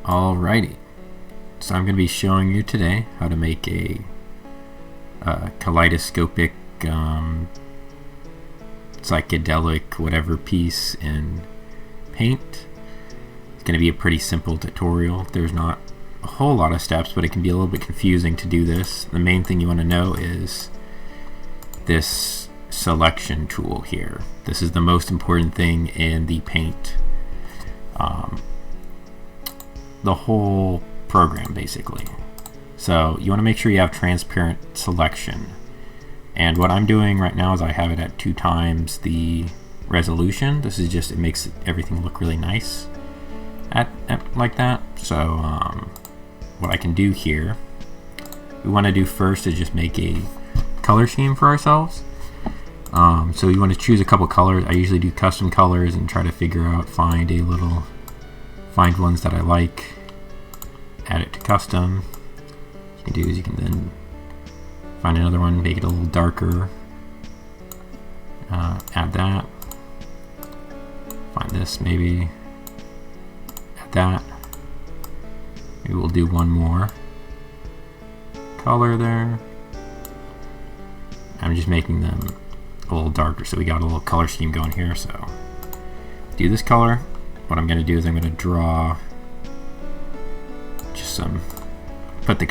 Alrighty, so I'm going to be showing you today how to make a kaleidoscopic psychedelic whatever piece in Paint. It's going to be a pretty simple tutorial. There's not a whole lot of steps, but it can be a little bit confusing to do this. The main thing you want to know is this selection tool here. This is the most important thing in the Paint, the whole program basically. So you want to make sure you have transparent selection, and what I'm doing right now is I have it at 2 times the resolution. This is just, it makes everything look really nice at like that. So what I can do here, we want to do first is just make a color scheme for ourselves. So you want to choose a couple colors. I usually do custom colors and try to figure out, find ones that I like, add it to custom. What you can do is you can then find another one, make it a little darker, add that, find this, maybe add that. Maybe we'll do one more color there. I'm just making them a little darker, so we got a little color scheme going here. So do this color. What I'm going to do is I'm going to draw just some,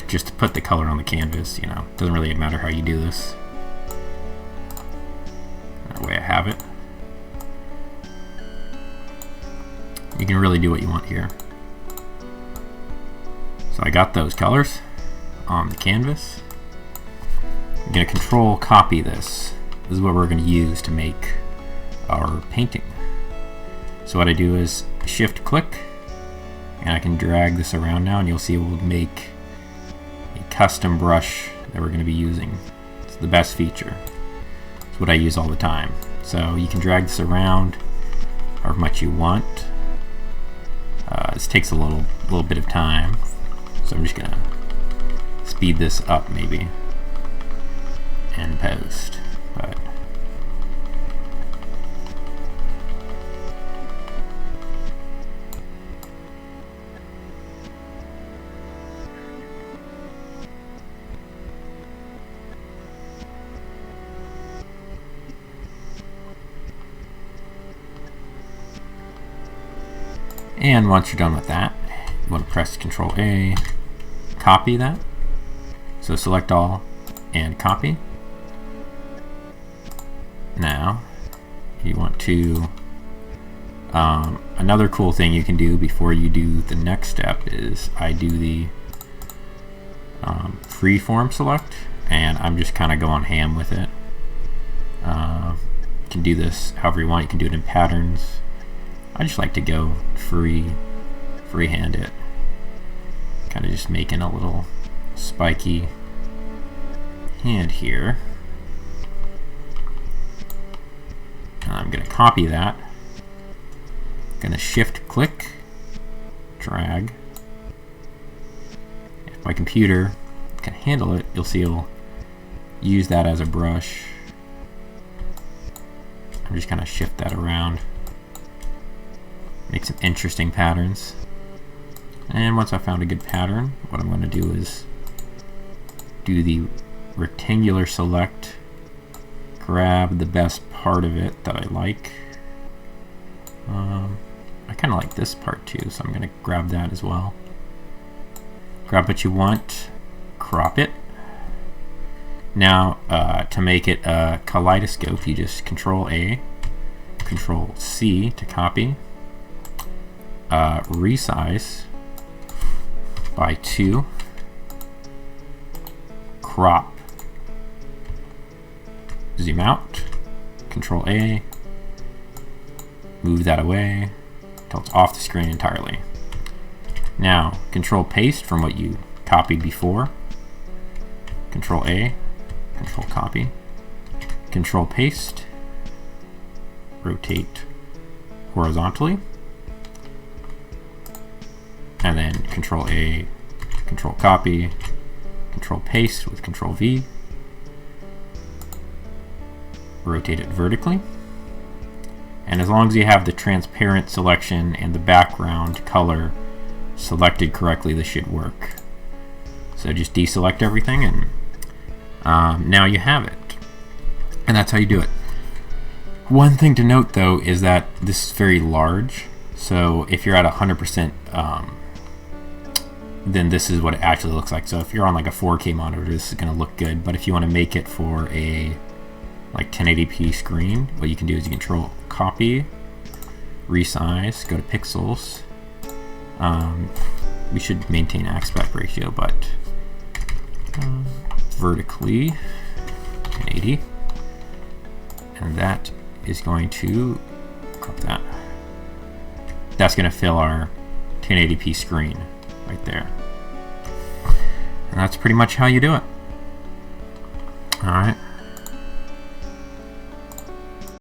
just to put the color on the canvas. You know, doesn't really matter how you do this. That way I have it. You can really do what you want here. So I got those colors on the canvas. I'm going to control copy this. This is what we're going to use to make our painting. So what I do is shift click, and I can drag this around now, and you'll see it will make a custom brush that we're going to be using. It's the best feature. It's what I use all the time. So you can drag this around however much you want. This takes a little bit of time, so I'm just going to speed this up maybe in post. But and once you're done with that, you want to press Control A, copy that. So select all and copy. Now you want to, another cool thing you can do before you do the next step is I do the freeform select, and I'm just kind of going ham with it. You can do this however you want. You can do it in patterns. I just like to go freehand it, kind of just making a little spiky hand here. I'm going to copy that. I'm going to shift click, drag. If my computer can handle it, you'll see it'll use that as a brush. I'm just kind of shift that around. Make some interesting patterns. And once I found a good pattern, what I'm going to do is do the rectangular select, grab the best part of it that I like. I kind of like this part too, so I'm going to grab that as well. Grab what you want, crop it. Now to make it a kaleidoscope, you just Control A, Control C to copy, resize by 2, crop, zoom out, Control A, move that away until it's off the screen entirely. Now Control Paste from what you copied before, Control A, Control Copy, Control Paste, rotate horizontally, and then Control A, Control Copy, Control Paste with Control V, rotate it vertically. And as long as you have the transparent selection and the background color selected correctly, this should work. So just deselect everything, and now you have it. And that's how you do it. One thing to note though is that this is very large, so if you're at 100%, then this is what it actually looks like. So if you're on like a 4K monitor, this is going to look good, but if you want to make it for a like 1080p screen, what you can do is you control copy, resize, go to pixels. We should maintain aspect ratio, but vertically 1080, and that is going to crop that. That's going to fill our 1080p screen right there. And that's pretty much how you do it. Alright.